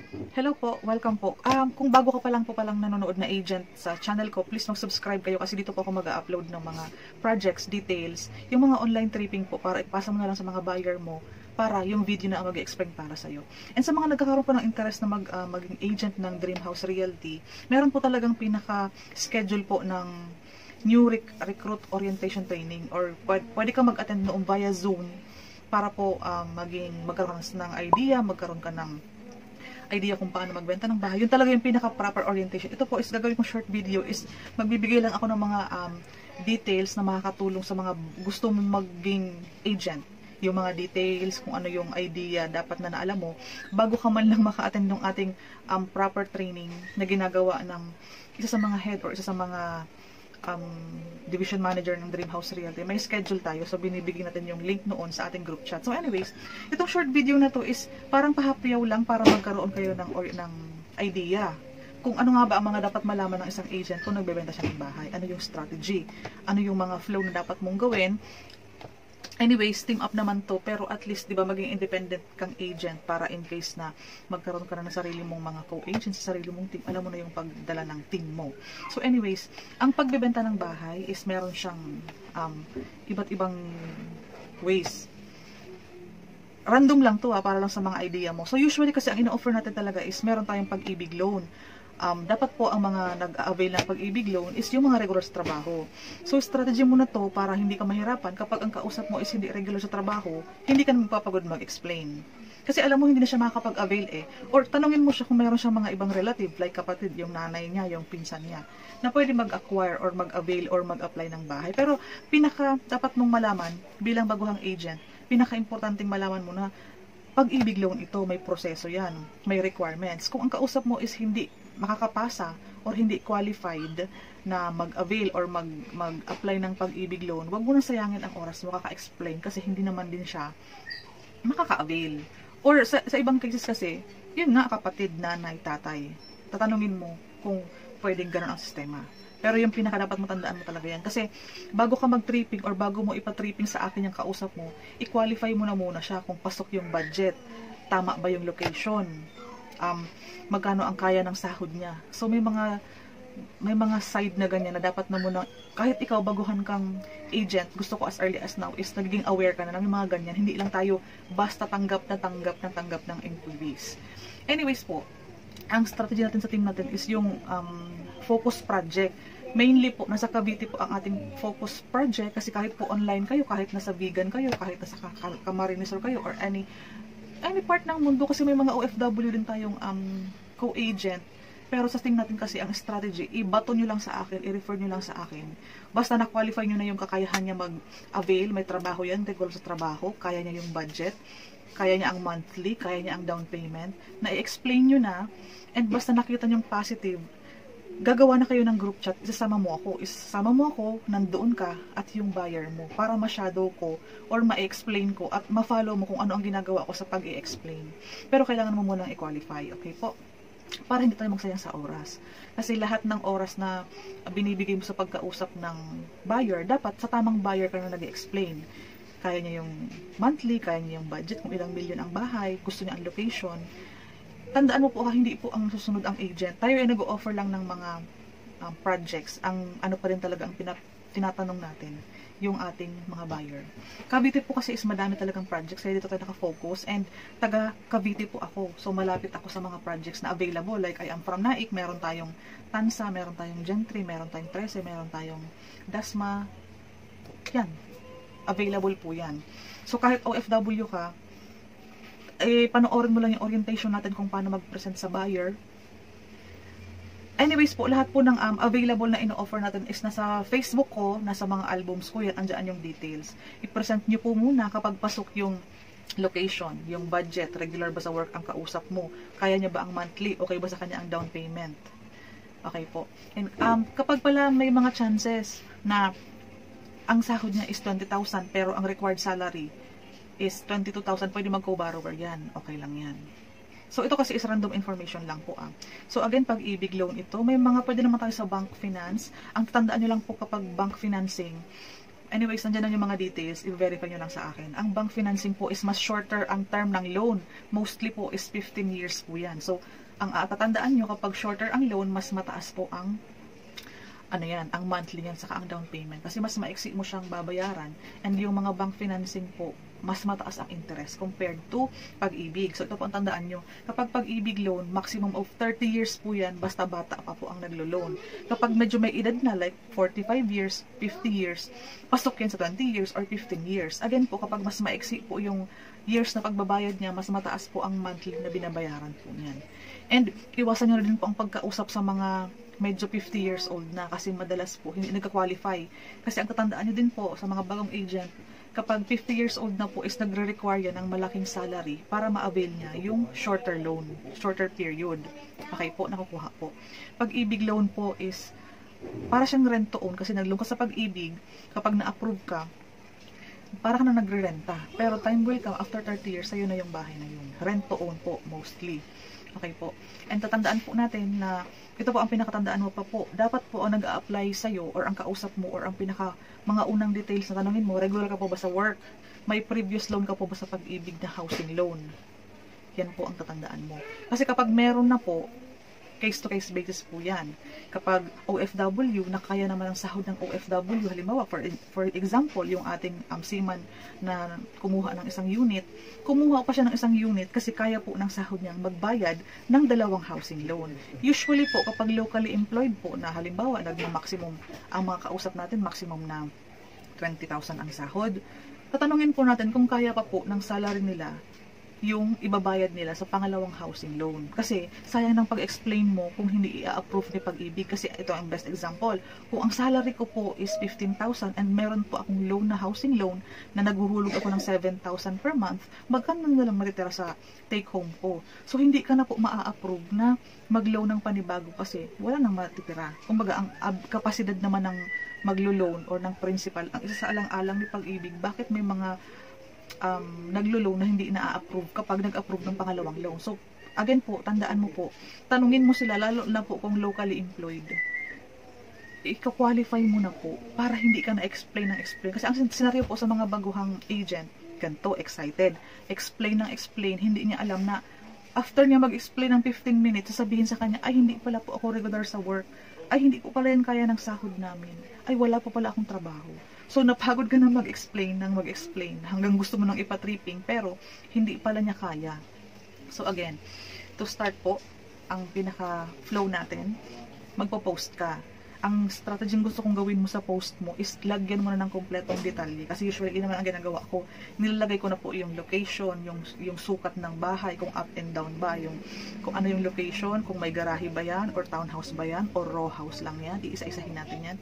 Hello po, welcome po. Kung bago ka pa lang nanonood na agent sa channel ko, please mag-subscribe kayo kasi dito po ako mag-upload ng mga projects, details, yung mga online tripping po para ipasa mo na lang sa mga buyer mo para yung video na mag-explain para sa'yo. And sa mga nagkakaroon po ng interest na maging agent ng Dream House Realty, meron po talagang pinaka-schedule po ng new recruit orientation training or pwede ka mag-attend noong via Zoom para po magkaroon ng magkaroon ka ng idea kung paano magbenta ng bahay. Yun talaga yung pinaka-proper orientation. Ito po is gagawin kong short video is magbibigay lang ako ng mga details na makakatulong sa mga gusto mong maging agent. Yung mga details, kung ano yung idea dapat na naalam mo, bago ka man lang maka-attend ng ating proper training na ginagawa ng isa sa mga head or isa sa mga division manager ng Dream House Realty. May schedule tayo, so binibigyan natin yung link noon sa ating group chat. So anyways, itong short video na to is parang pahapyaw lang para magkaroon kayo ng idea kung ano nga ba ang mga dapat malaman ng isang agent kung nagbebenta siya ng bahay. Ano yung strategy, ano yung mga flow na dapat mong gawin. Anyways, team up naman to, pero at least, di ba, maging independent kang agent para in case na magkaroon ka na ng sarili mong mga co-agents, sa sarili mong team, alam mo na yung pagdala ng team mo. So anyways, ang pagbebenta ng bahay is meron siyang iba't ibang ways. Random lang to para lang sa mga idea mo. So usually kasi ang ino-offer natin talaga is meron tayong pag-ibig loan. Dapat po ang mga nag-avail ng pag-ibig loan is yung mga regular sa trabaho. So, strategy mo na to para hindi ka mahirapan kapag ang kausap mo is hindi regular sa trabaho, hindi ka na magpapagod mag-explain. Kasi alam mo, hindi na siya makakapag-avail Or tanungin mo siya kung mayroon siyang mga ibang relative, like kapatid, yung nanay niya, yung pinsan niya, na pwede mag-acquire or mag-avail or mag-apply ng bahay. Pero, dapat mong malaman, bilang baguhang agent, pinaka-importanting malaman mo na pag-ibig loan ito, may proseso yan, may requirements. Kung ang kausap mo is hindi makakapasa or hindi qualified na mag-avail or mag-apply ng pag-ibig loan, wag mo na sayangin ang oras mo kaka-explain kasi hindi naman din siya makaka-avail. Or sa ibang cases kasi, yun nga, kapatid, nanay, tatay. Tatanungin mo kung pwedeng ganun ang sistema. Pero yung pinaka-dapat mo tandaan mo talaga yan. Kasi bago ka mag-tripping or bago mo ipa-tripping sa akin yung kausap mo, i-qualify mo na muna siya kung pasok yung budget. Tama ba yung location? Magkano ang kaya ng sahod niya. So may mga side na ganyan na dapat na muna, kahit ikaw baguhan kang agent, gusto ko as early as now is nagiging aware ka na ng mga ganyan. Hindi lang tayo basta tanggap ng inquiries. Anyways po, ang strategy natin sa team natin is yung focus project. Mainly po, nasa Cavite po ang ating focus project kasi kahit po online kayo, kahit nasa vegan kayo, kahit nasa Camarines kayo or any part ng mundo kasi may mga OFW din tayong co-agent. Pero sa team natin kasi ang strategy, i-bato nyo lang sa akin, i-refer nyo lang sa akin. Basta na-qualify nyo na yung kakayahan niya mag-avail, may trabaho yan, regular sa trabaho, kaya niya yung budget, kaya niya ang monthly, kaya niya ang down payment, na-explain nyo na, and basta nakita nyo yung positive, gagawa na kayo ng group chat, isasama mo ako, nandoon ka, at yung buyer mo, para ma-shadow ko, or ma-explain ko, at ma-follow mo kung ano ang ginagawa ko sa pag-i-explain. Pero kailangan mo munang i-qualify, okay po? Para hindi tayo magsayang sa oras. Kasi lahat ng oras na binibigay mo sa pagkausap ng buyer, dapat sa tamang buyer ka na nag-explain. Kaya niya yung monthly, kaya niya yung budget, kung ilang milyon ang bahay, gusto niya ang location. Tandaan mo po, hindi po ang susunod ang agent. Tayo ay nag-o-offer lang ng mga projects. Ang ano pa rin talaga ang tinatanong natin, yung ating mga buyer. Cavite po kasi is madami talagang projects. Kaya dito tayo nakafocus. And taga Cavite po ako. So malapit ako sa mga projects na available. Like I am from Naik, meron tayong Tansa, meron tayong Gentry, meron tayong 13, meron tayong Dasma. Yan. Available po yan. So kahit OFW ka, panoorin mo lang yung orientation natin kung paano mag-present sa buyer. Anyways po, lahat po ng available na ino-offer natin is nasa Facebook ko, nasa mga albums ko, yan, andyan yung details. I-present nyo po muna kapag pasok yung location, yung budget, regular ba sa work ang kausap mo, kaya niya ba ang monthly, okay ba sa kanya ang down payment. Okay po. And kapag pala may mga chances na ang sahod niya is 20,000 pero ang required salary is 22,000, pwede mag-co-borrower yan. Okay lang yan. So, ito kasi is random information lang po. So, again, pag-ibig loan ito, may mga pwede naman tayo sa bank finance. Ang tandaan nyo lang po kapag bank financing, Anyways, nandiyan na yung mga details, i-verify nyo lang sa akin. Ang bank financing po is mas shorter ang term ng loan. Mostly po is 15 years po yan. So, ang tatandaan nyo, kapag shorter ang loan, mas mataas po ang ang monthly yan, saka ang down payment. Kasi mas maiksi mo siyang babayaran. And yung mga bank financing po, mas mataas ang interest compared to Pag-ibig. So, ito po ang tandaan nyo. Kapag Pag-ibig loan, maximum of 30 years po yan, basta bata pa po ang naglo-loan. Kapag medyo may edad na, like 45 years, 50 years, pasok yan sa 20 years or 15 years. Again po, kapag mas maiksi po yung years na pagbabayad niya, mas mataas po ang monthly na binabayaran po niyan. And, iwasan nyo rin po ang pagkausap sa mga medyo 50 years old na kasi madalas po hindi nagka-qualify. Kasi ang tatandaan nyo din po sa mga bagong agent, kapag 50 years old na po is nagre-require yan ng malaking salary para ma-avail niya yung shorter loan, shorter period. Okay po, nakukuha po. Pag-ibig loan po is para siyang rent to own kasi nag-loan ka sa Pag-ibig, kapag na-approve ka, para ka na nagre-renta. Pero time will come, after 30 years, sa'yo na yung bahay na yun. Rent to own po, mostly. Okay po. And tatandaan po natin na ito po ang pinakatandaan mo pa po. Dapat po ang nag-a-apply sa'yo or ang kausap mo or ang mga unang details na tanongin mo, regular ka po ba sa work? May previous loan ka po ba sa Pag-ibig na housing loan? Yan po ang tatandaan mo. Kasi kapag meron na po, case-to-case basis po yan. Kapag OFW, nakaya naman ang sahod ng OFW, halimbawa, for example, yung ating seaman na kumuha ng isang unit, kumuha pa siya ng isang unit kasi kaya po ng sahod niyang magbayad ng 2 housing loan. Usually po, kapag locally employed po, na halimbawa, nagma-maximum, ang mga kausap natin, maximum na 20,000 ang sahod, tatanungin po natin kung kaya pa po ng salary nila yung ibabayad nila sa pangalawang housing loan. Kasi sayang ng pag-explain mo kung hindi i-approve ni Pag-ibig. Kasi ito ang best example. Kung ang salary ko po is 15,000 and meron po akong loan na housing loan na naghuhulog ako ng 7,000 per month, magkano na lang matitira sa take home ko. So hindi ka na po maa-approve na mag-loan ng panibago kasi wala nang matitira. Kumbaga ang kapasidad naman ng maglo-loan or ng principal, ang isa sa alang-alang ni Pag-ibig, bakit may mga naglo-loan na hindi na-approve kapag nag-approve ng pangalawang loan. So, again po, tandaan mo po, tanungin mo sila, lalo na po kung locally employed, ika-qualify mo na po para hindi ka na-explain ng explain. Kasi ang senaryo po sa mga baguhang agent, ganito, excited, explain ng explain, hindi niya alam na after niya mag-explain ng 15 minutes, sasabihin sa kanya, ay hindi pala po ako regular sa work, ay hindi po pala yan kaya ng sahod namin, ay wala po pala akong trabaho. So, napagod ka na mag-explain hanggang gusto mo nang ipatripping, pero hindi pala niya kaya. So, again, to start po, ang pinaka-flow natin, magpo-post ka. Ang strategy gusto kong gawin mo sa post mo is lagyan mo na ng kompletong detalye. Kasi usually, naman ang ginagawa ko, nilalagay ko na po yung location, yung sukat ng bahay, kung up and down ba, kung ano yung location, kung may garahe ba yan, or townhouse ba yan, or row house lang yan, iisa-isahin natin yan.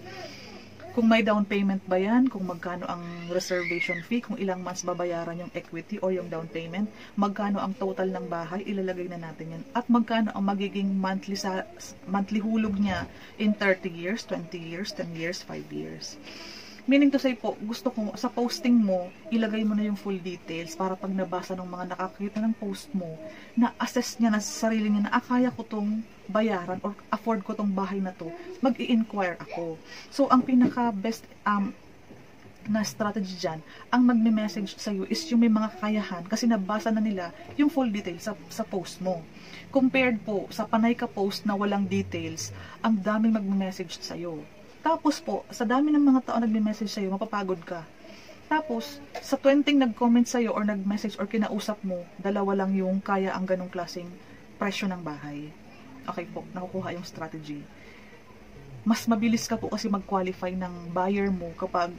Kung may down payment ba yan, kung magkano ang reservation fee, kung ilang months babayaran yung equity or yung down payment, magkano ang total ng bahay, ilalagay na natin yan. At magkano ang magiging monthly hulog niya in 30 years, 20 years, 10 years, 5 years. Meaning to say po, gusto ko sa posting mo, ilagay mo na yung full details para pag nabasa ng mga nakakita ng post mo, na-assess niya na sa sarili niya na kaya ko tong bayaran or afford ko tong bahay na to, mag-i-inquire ako. So, ang pinaka-best na strategy dyan, ang magme-message sa'yo is yung may mga kakayahan kasi nabasa na nila yung full details sa post mo. Compared po sa panay ka post na walang details, ang daming magme-message sa'yo. Tapos po, sa dami ng mga tao nagme-message sa'yo, mapapagod ka. Tapos, sa 20 nag-comment sa'yo or nag-message or kinausap mo, 2 lang yung kaya ang ganong klaseng presyo ng bahay. Okay po, nakukuha yung strategy. Mas mabilis ka po kasi mag-qualify ng buyer mo kapag,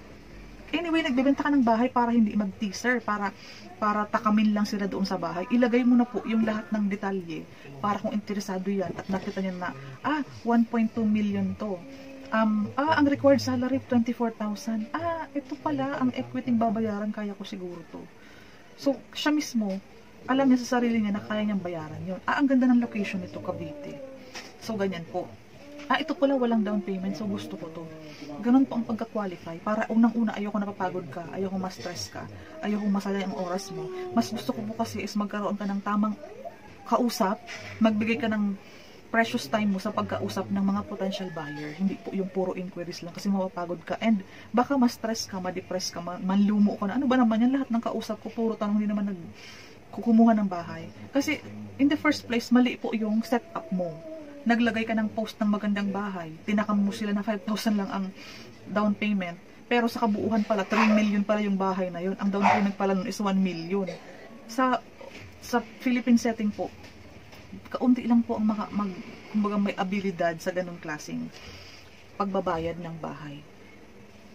anyway, nagbebenta ka ng bahay para hindi mag-teaser, para takamin lang sila doon sa bahay. Ilagay mo na po yung lahat ng detalye para kung interesado yan at nakita niya na, 1.2 million to. Ang required salary, 24,000. Ito pala, ang equity babayaran, kaya ko siguro to. So, siya mismo, alam niya sa sarili niya na kaya niyang bayaran yun. Ang ganda ng location nito, Cavite. So, ganyan po. Ito pala, walang down payment, so gusto ko to. Ganun po ang pagka-qualify. Para unang-una, ayoko napapagod ka, ayoko ma-stress ka, ayoko masala ang oras mo. Mas gusto ko po kasi is magkaroon ka ng tamang kausap, magbigay ka ng precious time mo sa pagkausap ng mga potential buyer. Hindi po yung puro inquiries lang kasi mapapagod ka and baka ma-stress ka, ma-depress ka, manlumo ka na. Ano ba naman yan? Lahat ng kausap ko puro tanong, hindi naman kumuha ng bahay. Kasi in the first place, mali po yung setup mo. Naglagay ka ng post ng magandang bahay. Tinakam mo sila na 5,000 lang ang down payment. Pero sa kabuuhan pala, 3 million pala yung bahay na yun. Ang down payment pala nun is 1 million. Sa Philippine setting po, kaunti lang po ang kumbaga may abilidad sa ganung klaseng pagbabayad ng bahay.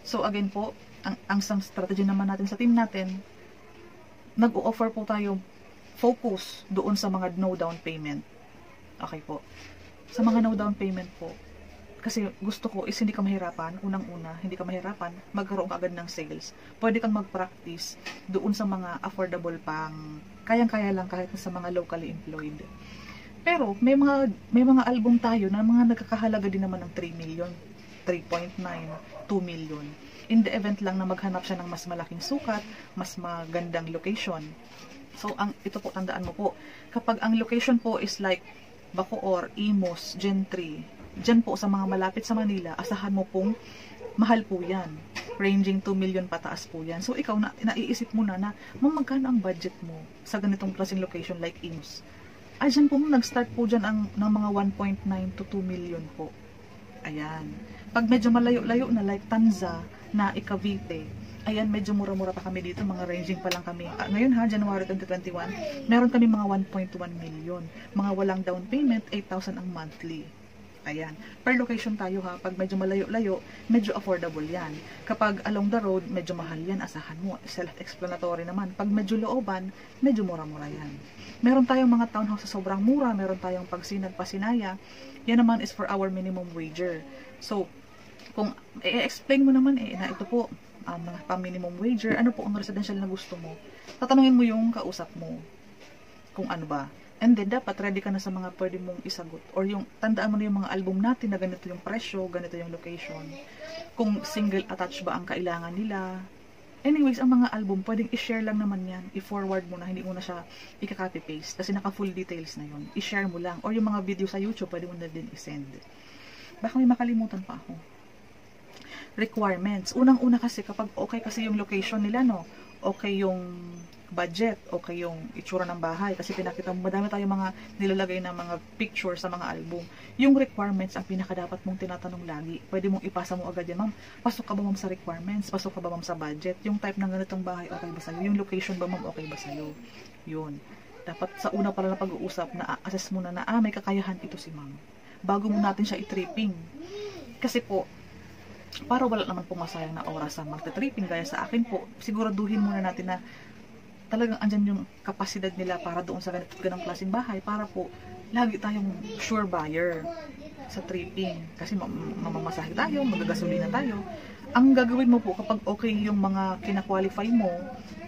So again po, ang isang strategy naman natin sa team natin, nag-o-offer po tayo focus doon sa mga no down payment. Okay po. Sa mga no down payment po, kasi gusto ko is hindi ka mahirapan, unang-una, hindi ka mahirapan, magkaroon ka agad ng sales. Pwede kang mag-practice doon sa mga affordable pang kayang-kaya lang kahit sa mga locally employed. Pero may mga album tayo na mga nagkakahalaga din naman ng 3 million, 3.9, 2 million. In the event lang na maghanap siya ng mas malaking sukat, mas magandang location. So ito po, tandaan mo po, kapag ang location po is like Bacoor, Imus, Gentry, dyan po sa mga malapit sa Manila, asahan mo pong mahal po yan. Ranging 2 million pataas po yan. So ikaw, naiisip mo na magkano ang budget mo sa ganitong klaseng location like Imus. Dyan po nag-start po dyan ng mga 1.9 to 2 million po. Ayan. Pag medyo malayo-layo na like Tanza, na Cavite, ayan, medyo mura-mura pa kami dito. Mga ranging pa lang kami. Ngayon ha, January 2021, meron kami mga 1.1 million. Mga walang down payment, 8,000 ang monthly. Ayan. Per location tayo ha. Pag medyo malayo-layo, medyo affordable yan. Kapag along the road, medyo mahal yan. Asahan mo. Self-explanatory naman. Pag medyo looban, medyo mura-mura yan. Meron tayong mga townhouse sa sobrang mura. Meron tayong Pagsinag, Pasinaya. Yan naman is for our minimum wager. So, kung i-explain mo naman na ito po, mga pa-minimum wager, ano po ang residential na gusto mo? Tatanungin mo yung kausap mo. Kung ano ba. And then, dapat ready ka na sa mga pwede mong isagot. Or yung, tandaan mo na yung mga album natin na ganito yung presyo, ganito yung location. Kung single attach ba ang kailangan nila. Anyways, ang mga album, pwedeng i-share lang naman yan. I-forward mo na, hindi mo na siya i-copy-paste. Kasi naka-full details na yun. I-share mo lang. Or yung mga video sa YouTube, pwede mo na din i-send. Baka may makalimutan pa ako. Requirements. Unang-una kasi, kapag okay kasi yung location nila, no? Okay yung budget, okay yung itsura ng bahay, kasi pinakita mo, madami tayong mga nilalagay na mga picture sa mga album. Yung requirements, ang pinakadapat mong tinatanong lagi. Pwede mong ipasa mo agad yan, ma'am, pasok ka ba ma'am sa requirements? Pasok ka ba ma'am sa budget? Yung type ng ganitong bahay, okay ba sa'yo? Yung location ba ma'am, okay ba sa'yo? Yun. Dapat sa una pala na pag-uusap, na-assess mo na may kakayahan ito si ma'am. Bago mo natin siya i-tripping. Kasi po, para wala naman pong masayang na oras sa magte-tripping, gaya sa akin po, siguraduhin muna natin na talagang andyan yung kapasidad nila para doon sa ganang klaseng bahay, para po lagi tayong sure buyer sa tripping. Kasi mamamasahe tayo, magagasolina tayo. Ang gagawin mo po kapag okay yung mga kina-qualify mo,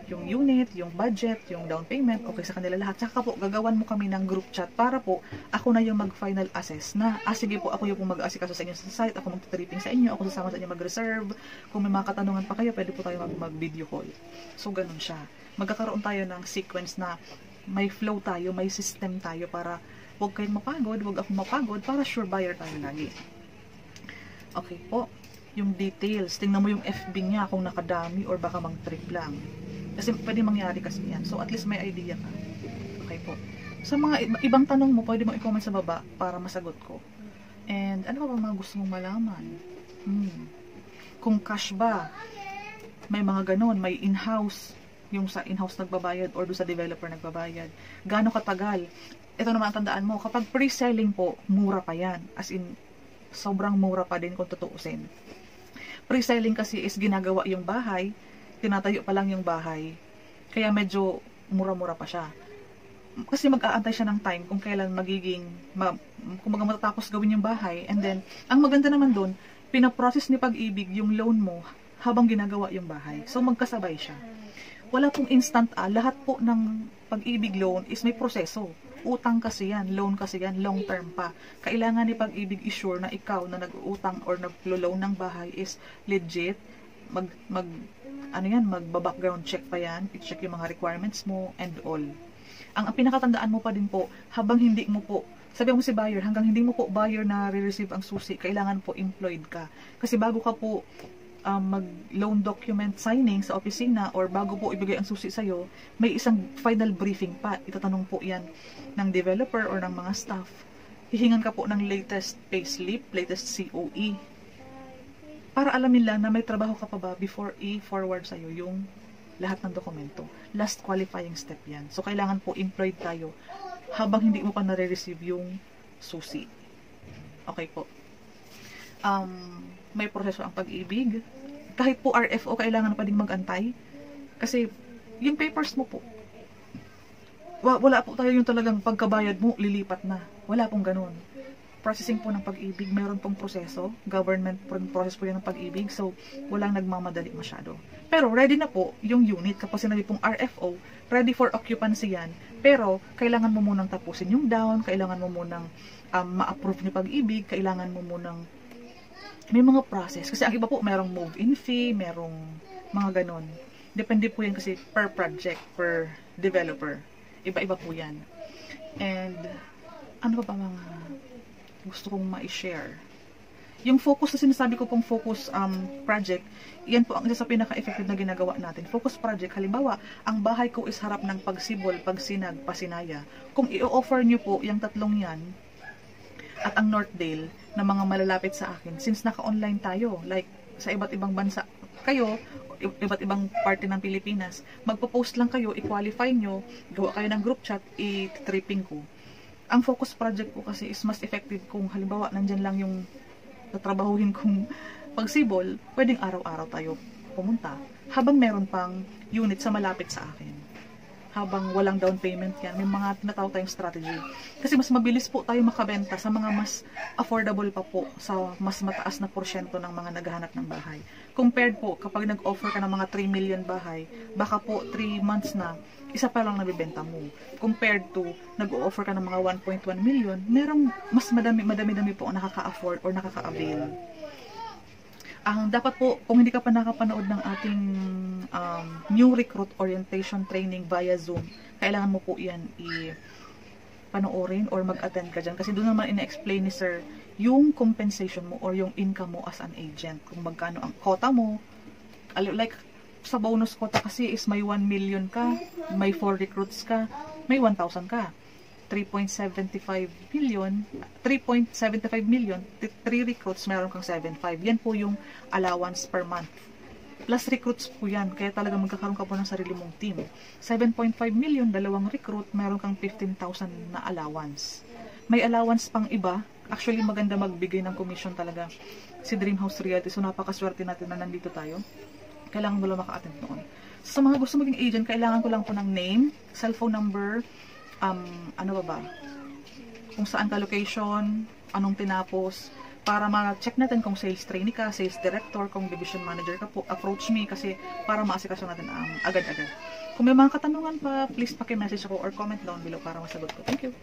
yung unit, yung budget, yung down payment, okay sa kanila lahat. Saka po, gagawan mo kami ng group chat para po, ako na yung mag-final assess na, sige po, ako yung mag-asikaso sa inyo sa site, ako mag-tripping sa inyo, ako sasama sa inyo mag-reserve. Kung may mga katanungan pa kayo, pwede po tayo mag-video call. So, ganun siya. Magkakaroon tayo ng sequence na may flow tayo, may system tayo para huwag kayong mapagod, huwag ako mapagod, para sure buyer tayo lagi. Okay po. Yung details, tingnan mo yung FB niya kung nakadami or baka mag-trip lang. Kasi pwede mangyari kasi yan. So, at least may idea ka. Okay po. Sa mga ibang tanong mo, pwede mong i-comment sa baba para masagot ko. And, ano ba mga gusto mong malaman? Kung cash ba? May mga ganon. May in-house. Yung sa in-house nagbabayad or doon sa developer nagbabayad. Gaano katagal? Ito naman ang tandaan mo. Kapag pre-selling po, mura pa yan. As in, sobrang mura pa din kung tutuusin. Pre-selling kasi is ginagawa yung bahay, tinatayo pa lang yung bahay. Kaya medyo mura-mura pa siya. Kasi mag-aantay siya ng time kung kailan magiging, kung matatapos gawin yung bahay. And then, ang maganda naman doon, pinaprocess ni Pag-ibig yung loan mo habang ginagawa yung bahay. So, magkasabay siya. Wala pong instant lahat po ng Pag-ibig loan is may proseso. Utang kasi yan, loan kasi yan, long term pa. Kailangan ni Pag-ibig i-sure na ikaw na nag-uutang or nag-loan ng bahay is legit. Magba-background check pa yan, i-check yung mga requirements mo and all. Ang pinakatandaan mo pa din po, habang hindi mo po Sabi mo si buyer, hanggang hindi mo po buyer na re-receive ang susi, kailangan po employed ka. Kasi bago ka po mag-loan document signing sa opisina or bago po ibigay ang susi sa'yo, may isang final briefing pa. Itatanong po yan ng developer or ng mga staff. Hihingan ka po ng latest payslip, latest COE. Para alamin lang na may trabaho ka pa ba before i-forward sa'yo yung lahat ng dokumento. Last qualifying step yan. So, kailangan po employed tayo habang hindi mo pa nare-receive yung susi. Okay po. May proseso ang pag-ibig. Kahit po RFO, kailangan pa ding mag-antay. Kasi, yung papers mo po, wala po tayo yung talagang pagkabayad mo, lilipat na. Wala pong ganun. Processing po ng pag-ibig, meron pong proseso. Government process po yan ng pag-ibig. So, walang nagmamadali masyado. Pero, ready na po yung unit. Kapag sinabi pong RFO, ready for occupancy yan. Pero, kailangan mo munang tapusin yung down. Kailangan mo munang ma-approve yung pag-ibig. Kailangan mo munang may mga process. Kasi ang iba po, merong move-in fee, merong mga ganon. Depende po yan kasi per project, per developer. Iba-iba po yan. And, ano ba mga gusto kong ma-share? Yung focus na sinasabi ko pong focus project, yan po ang isa sa pinaka-effective na ginagawa natin. Focus project, halimbawa, ang bahay ko is harap ng pagsibol, pagsinag, pasinaya. Kung i-offer nyo po yung tatlong yan, at ang Northdale na mga malalapit sa akin, since naka-online tayo, like sa iba't ibang bansa kayo, iba't ibang parte ng Pilipinas, magpo-post lang kayo, i-qualify nyo, gawa kayo ng group chat, i-tripping ko. Ang focus project po kasi is mas effective kung halimbawa, nandyan lang yung tatrabahuhin kong pagsibol, pwedeng araw-araw tayo pumunta, habang meron pang unit sa malapit sa akin. Habang walang down payment yan, may mga tinatawag tayong strategy. Kasi mas mabilis po tayo makabenta sa mga mas affordable pa po, sa mas mataas na porsyento ng mga naghahanap ng bahay. Compared po, kapag nag-offer ka ng mga 3 million bahay, baka po 3 months na, isa pa lang nabibenta mo. Compared to, nag-offer ka ng mga 1.1 million, merong mas madami-dami po ang nakaka-afford or nakaka-avail. Ang dapat po, kung hindi ka pa nakapanood ng ating new recruit orientation training via Zoom, kailangan mo po yan panoorin or mag-attend ka dyan. Kasi doon naman ina-explain ni sir yung compensation mo or yung income mo as an agent. Kung magkano ang quota mo. Like, sa bonus quota kasi is may 1 million ka, may 4 recruits ka, may 1,000 ka. 3.75 million, 3 recruits, meron kang 7.5. Yan po yung allowance per month. Plus recruits po yan, kaya talaga magkakaroon ka po ng sarili mong team. 7.5 million, 2 recruit, meron kang 15,000 na allowance. May allowance pang iba. Actually, maganda magbigay ng commission talaga si Dream House Realty. So, napakaswerte natin na nandito tayo. Kailangan mo lang maka-attend noon. Sa mga gusto maging agent, kailangan ko lang po ng name, cellphone number, ano ba? Kung saan ka location, anong tinapos, para ma-check natin kung sales trainee ka, sales director, kung division manager ka po, approach me kasi para maasikaso natin agad-agad. Kung may mga katanungan pa, please paki-message ako or comment down below para masagot ko. Thank you!